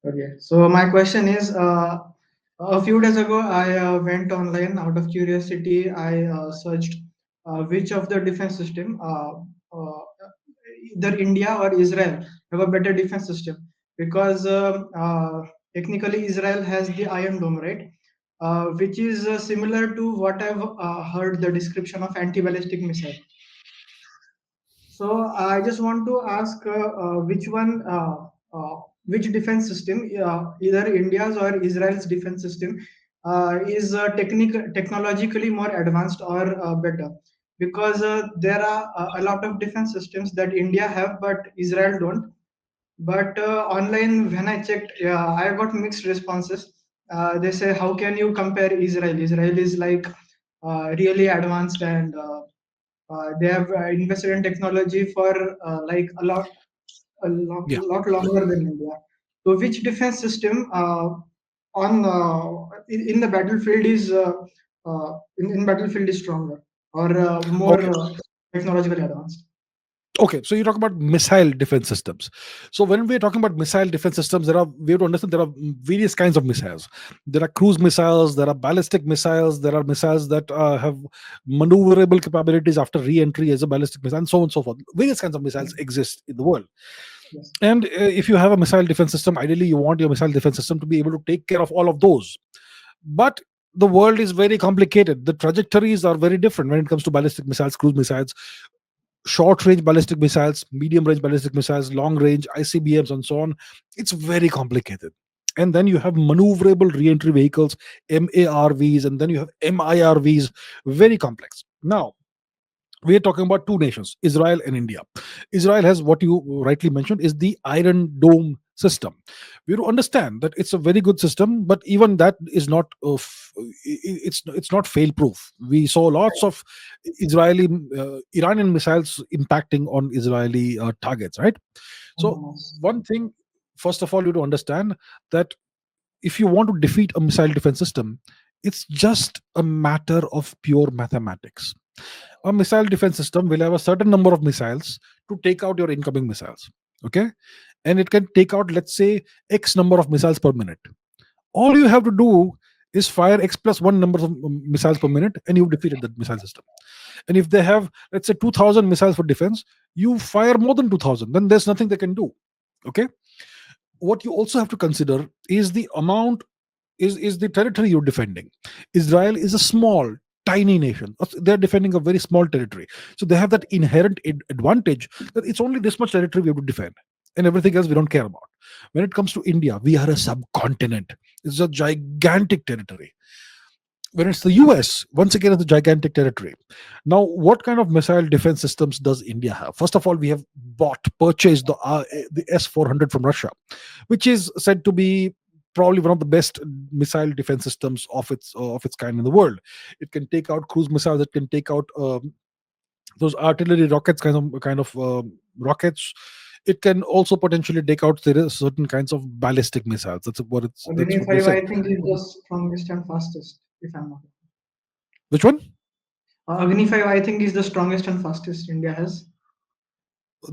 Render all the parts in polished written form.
Okay. So my question is, a few days ago, I went online out of curiosity. I searched which of the defense system, either India or Israel, have a better defense system, because technically Israel has the Iron Dome, right? Which is similar to what I've heard the description of anti-ballistic missile. So I just want to ask which defense system, either India's or Israel's defense system, is technologically more advanced or better? Because there are a lot of defense systems that India have, but Israel don't. But online, when I checked, I got mixed responses. They say, how can you compare Israel? Israel is like really advanced, and they have invested in technology for like Yeah. lot longer than India. So, which defense system on in the battlefield is in battlefield is stronger or more Okay. technologically advanced? Okay, so you talk about missile defense systems. So when we're talking about missile defense systems, we have to understand there are various kinds of missiles. There are cruise missiles, there are ballistic missiles, there are missiles that have maneuverable capabilities after re-entry as a ballistic missile, and so on and so forth. Various kinds of missiles exist in the world. Yes. And if you have a missile defense system, ideally you want your missile defense system to be able to take care of all of those. But the world is very complicated. The trajectories are very different when it comes to ballistic missiles, cruise missiles, short range ballistic missiles, medium range ballistic missiles, long range ICBMs, and so on. It's very complicated. And then you have maneuverable re-entry vehicles, MARVs, and then you have MIRVs, very complex. Now, we are talking about two nations, Israel and India. Israel has, what you rightly mentioned, is the Iron Dome system. We have to understand that it's a very good system, but even that is not it's not fail proof. We saw lots of Israeli Iranian missiles impacting on Israeli targets, right? So Yes. one thing, first of all, you have to understand that if you want to defeat a missile defense system, it's just a matter of pure mathematics. A missile defense system will have a certain number of missiles to take out your incoming missiles. Okay. And it can take out, let's say, X number of missiles per minute. All you have to do is fire X plus one number of missiles per minute, and you've defeated that missile system. And if they have, let's say, 2,000 missiles for defense, you fire more than 2,000, then there's nothing they can do. Okay. What you also have to consider is the amount, is the territory you're defending. Israel is a small, tiny nation. They're defending a very small territory, so they have that inherent advantage that it's only this much territory we have to defend, and everything else we don't care about. When it comes to India, we are a subcontinent. It's a gigantic territory. When it's the US, once again, it's a gigantic territory. Now, what kind of missile defense systems does India have? First of all, we have purchased the S-400 from Russia, which is said to be probably one of the best missile defense systems of its kind in the world. It can take out cruise missiles. It can take out those artillery rockets, kind of rockets. It can also potentially take out certain kinds of ballistic missiles. That's Agni what they 5, say. I think, is the strongest and fastest, if I'm not wrong. Which one? Agni 5, I think, is the strongest and fastest India has.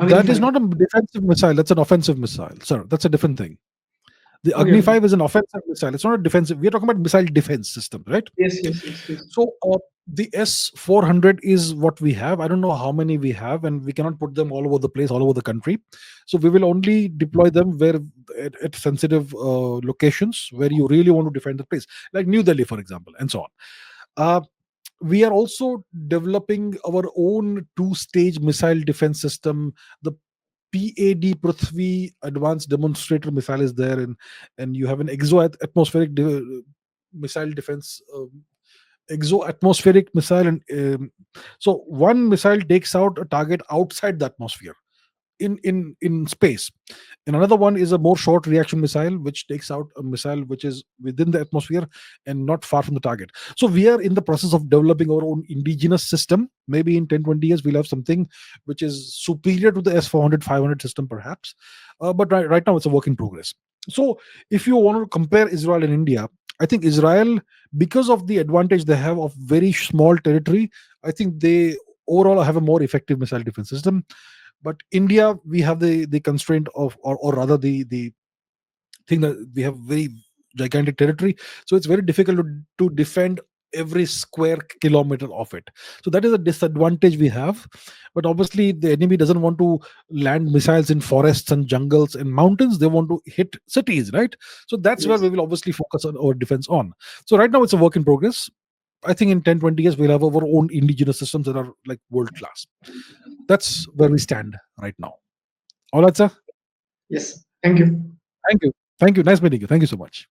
Agni That is 5. not a defensive missile. That's an offensive missile, sir. That's a different thing. The Okay, Agni okay. 5 is an offensive missile. It's not a defensive. We're talking about missile defense system, right? Yes, yes, yes, yes. So the S-400 is what we have. I don't know how many we have, and we cannot put them all over the place, all over the country. So we will only deploy them where at sensitive locations where you really want to defend the place, like New Delhi, for example, and so on. Uh, we are also developing our own two-stage missile defense system. The PAD Prithvi Advanced Demonstrator Missile is there, and you have an atmospheric missile defense, exo-atmospheric missile, and so one missile takes out a target outside the atmosphere, in space, and another one is a more short reaction missile which takes out a missile which is within the atmosphere and not far from the target. So we are in the process of developing our own indigenous system. Maybe in 10-20 years we'll have something which is superior to the S-400 500 system, perhaps. But right now it's a work in progress. So if you want to compare Israel and India, I think Israel, because of the advantage they have of very small territory, I think they overall have a more effective missile defense system. But India, we have the constraint of, or rather the think that we have very gigantic territory, so it's very difficult to defend every square kilometer of it. So that is a disadvantage we have. But obviously the enemy doesn't want to land missiles in forests and jungles and mountains. They want to hit cities, right? So that's where we Yes. will obviously focus on our defense on. So right now it's a work in progress. I think in 10-20 years we'll have our own indigenous systems that are like world class. That's where we stand right now. All right, sir. Yes. Thank you. Thank you. Thank you. Nice meeting you. Thank you so much.